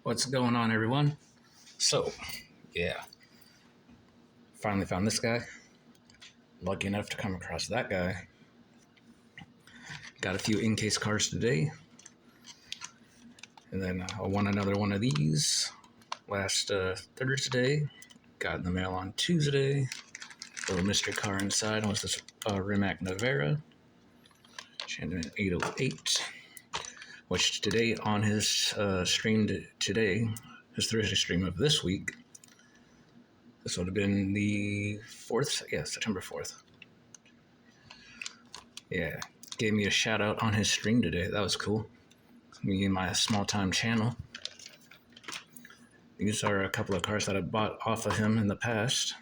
What's going on, everyone? So, yeah, finally found this guy. Lucky enough to come across that guy. Got a few in-case cards today. And then I won another one of these last Thursday. Got in the mail on Tuesday. Little mystery car inside was this Rimac Navara. Chandon 808. Which today on his stream today, his Thursday stream of this week, this would have been the 4th? Yeah, September 4th. Yeah, gave me a shout out on his stream today. That was cool. Me and my small time channel. These are a couple of cars that I bought off of him in the past.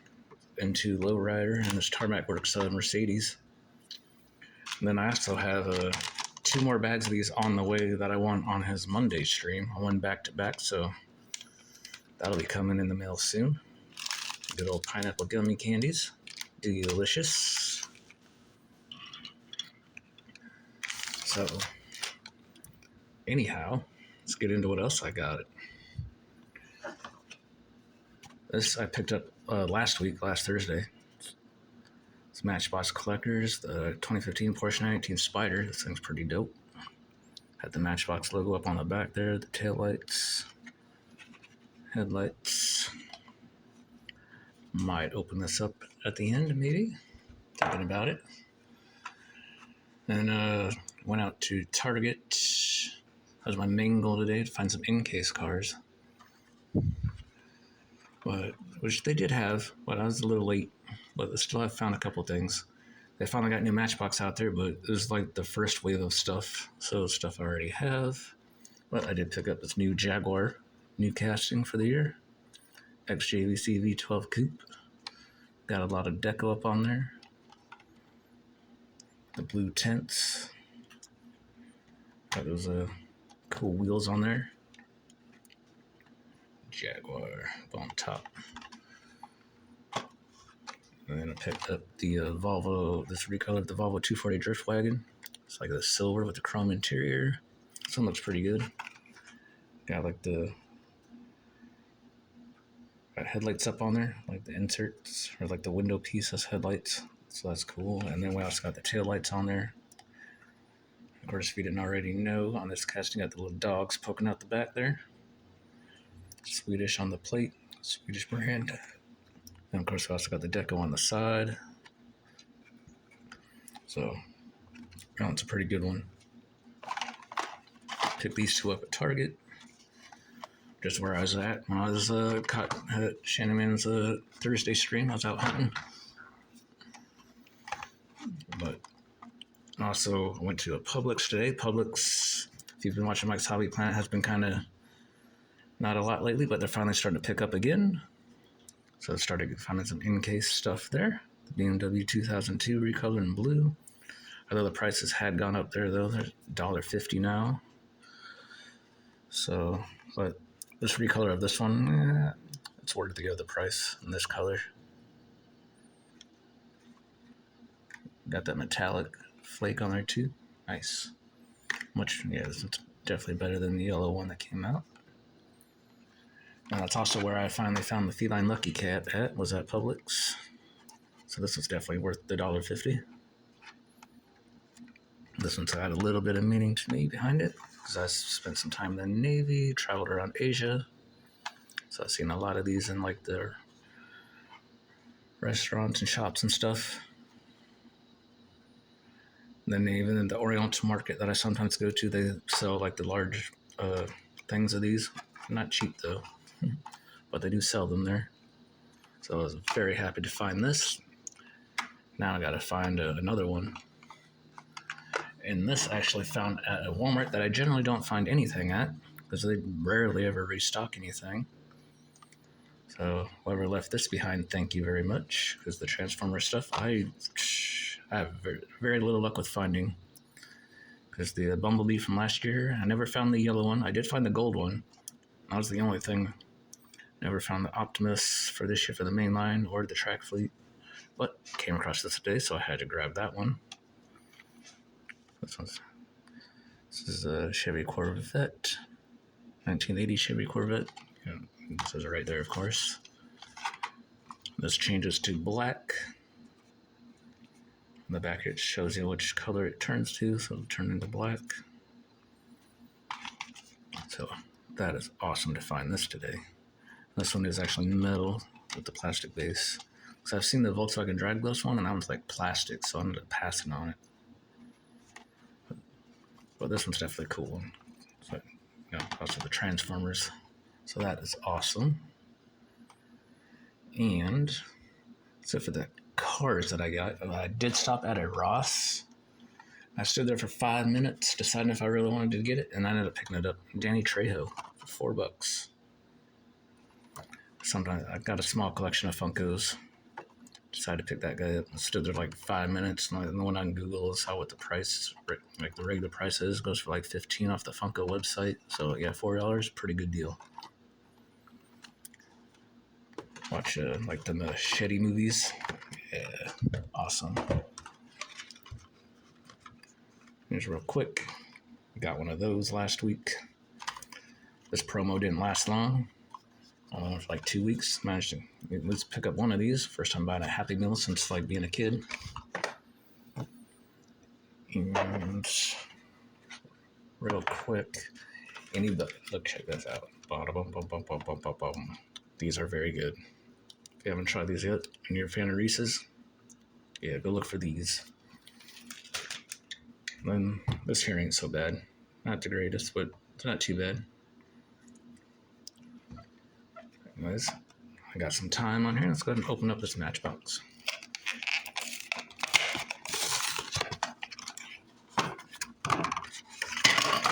Into Lowrider and his Tarmac Works Mercedes. And then I also have two more bags of these on the way that I want on his Monday stream. I went back to back, so that'll be coming in the mail soon. Good old pineapple gummy candies. Delicious. So, anyhow, let's get into what else I got. This I picked up last Thursday. It's Matchbox Collectors, the 2015 Porsche 918 Spyder. This thing's pretty dope. Had the Matchbox logo up on the back there, the taillights, headlights. Might open this up at the end, maybe. Thinking about it. Then went out to Target. That was my main goal today, to find some in-case cars. Which they did have, but I was a little late. But they still have found a couple things. They finally got new Matchbox out there, but it was like the first wave of stuff. So stuff I already have. But I did pick up this new Jaguar, new casting for the year. XJVC V12 Coupe. Got a lot of deco up on there. The blue tints. Got those cool wheels on there. Jaguar on top. And then I picked up the Volvo, this recolored the Volvo 240 Drift Wagon. It's like the silver with the chrome interior. This one looks pretty good. Got like the headlights up on there, like the inserts, or like the window piece as headlights. So that's cool. And then we also got the tail lights on there. Of course, if you didn't already know, on this casting, got the little dogs poking out the back there. Swedish on the plate, Swedish brand. And of course, we also got the deco on the side. So, it's a pretty good one. Picked these two up at Target. Just where I was at when I was caught at Shannon's Thursday stream. I was out hunting. But also, I went to a Publix today. Publix, if you've been watching Mike's Hobby Planet, has been kind of not a lot lately, but they're finally starting to pick up again. So I started finding some in-case stuff there. The BMW 2002 recolored in blue. Although the prices had gone up there, though. They're $1.50 now. So, but this recolor of this one, it's worth the price in this color. Got that metallic flake on there, too. Nice. This is definitely better than the yellow one that came out. And that's also where I finally found the Feline Lucky Cat was at Publix. So this was definitely worth the $1.50. This one's got a little bit of meaning to me behind it, because I spent some time in the Navy, traveled around Asia. So I've seen a lot of these in like the restaurants and shops and stuff. And then even in the Orient market that I sometimes go to, they sell like the large things of these. Not cheap though. But they do sell them there. So I was very happy to find this. Now I gotta find another one. And this I actually found at a Walmart that I generally don't find anything at, because they rarely ever restock anything. So whoever left this behind, thank you very much, because the Transformer stuff I have very, very little luck with finding. Because the Bumblebee from last year, I never found the yellow one. I did find the gold one. That was the only thing. Never found the Optimus for this year for the main line or the track fleet. But came across this today, so I had to grab that one. This is a Chevy Corvette. 1980 Chevy Corvette. It says it right there, of course. This changes to black. In the back, it shows you which color it turns to, so it'll turn into black. So that is awesome to find this today. This one is actually metal with the plastic base. So I've seen the Volkswagen Drag Gloss one, and I was like plastic, so I ended up passing on it. But this one's definitely a cool one. So, also the Transformers. So that is awesome. And so for the cars that I got, I did stop at a Ross. I stood there for 5 minutes, deciding if I really wanted to get it, and I ended up picking it up. Danny Trejo for $4. Sometimes I got a small collection of Funkos. Decided to pick that guy up. I stood there like 5 minutes, and the one on Google is how what the price, like the regular price is, goes for like $15 off the Funko website. So yeah, $4, pretty good deal. Watch like the machete movies. Yeah, awesome. Here's real quick. Got one of those last week. This promo didn't last long. For like 2 weeks. Managed to at least pick up one of these. First time buying a Happy Meal since like being a kid. And real quick, look, check this out. These are very good. If you haven't tried these yet and you're a fan of Reese's, yeah, go look for these. Then this here ain't so bad. Not the greatest, but it's not too bad. Anyways, I got some time on here. Let's go ahead and open up this Matchbox.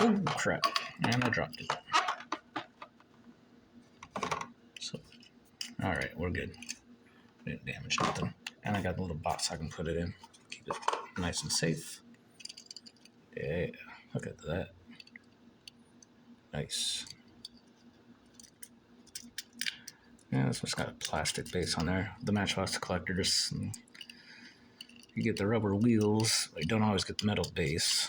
Oh, crap. And I dropped it. So, alright, we're good. Didn't damage nothing. And I got a little box I can put it in. Keep it nice and safe. Yeah, look at that. Nice. Yeah, this one's got a plastic base on there. The Matchbox collectors, you get the rubber wheels, but you don't always get the metal base.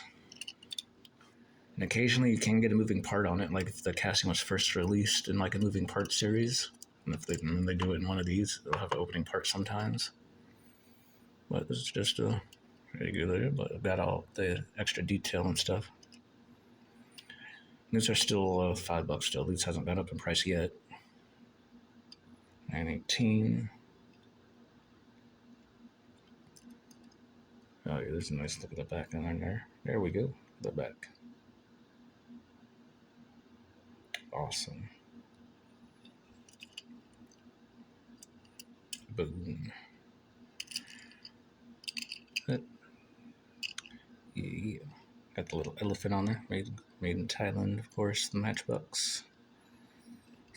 And occasionally you can get a moving part on it, like if the casting was first released in like a moving part series. And if they do it in one of these, they'll have an opening part sometimes. But this is just a regular, but I've got all the extra detail and stuff. These are still $5 still. These hasn't gone up in price yet. 918. Oh yeah, there's a nice look at the back on there. There we go. The back. Awesome. Boom. Yeah. Got the little elephant on there. Made in Thailand, of course. The Matchbox.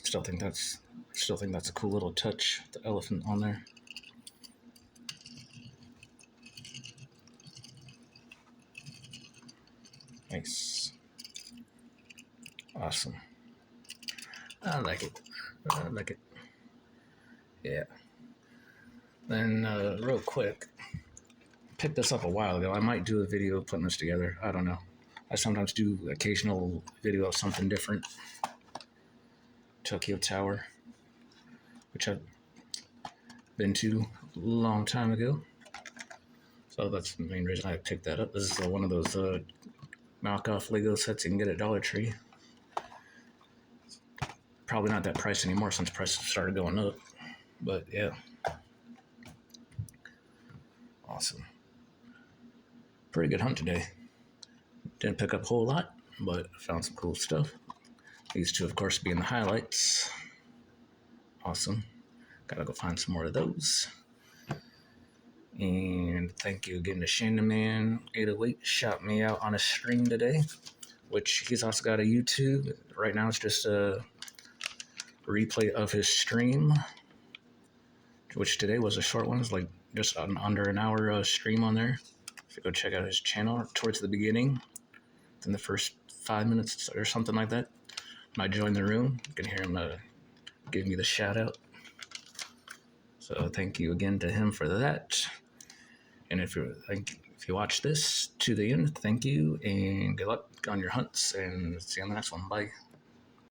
Still think that's a cool little touch. The elephant on there. Nice. Awesome. I like it. Yeah. Then, real quick, picked this up a while ago. I might do a video putting this together. I don't know. I sometimes do occasional video of something different. Tokyo Tower, which I've been to a long time ago. So that's the main reason I picked that up. This is one of those knockoff Lego sets you can get at Dollar Tree. Probably not that price anymore since prices started going up. But yeah. Awesome. Pretty good hunt today. Didn't pick up a whole lot, but found some cool stuff. These two, of course, being the highlights. Awesome. Gotta go find some more of those. And thank you again to Shandaman 808. Shot me out on a stream today, which he's also got a YouTube. Right now it's just a replay of his stream, which today was a short one. It's like just under an hour stream on there. If you go check out his channel towards the beginning, in the first 5 minutes or something like that, when I join the room, you can hear him give me the shout out. So thank you again to him for that. And if you watch this to the end, thank you and good luck on your hunts and see you on the next one. Bye.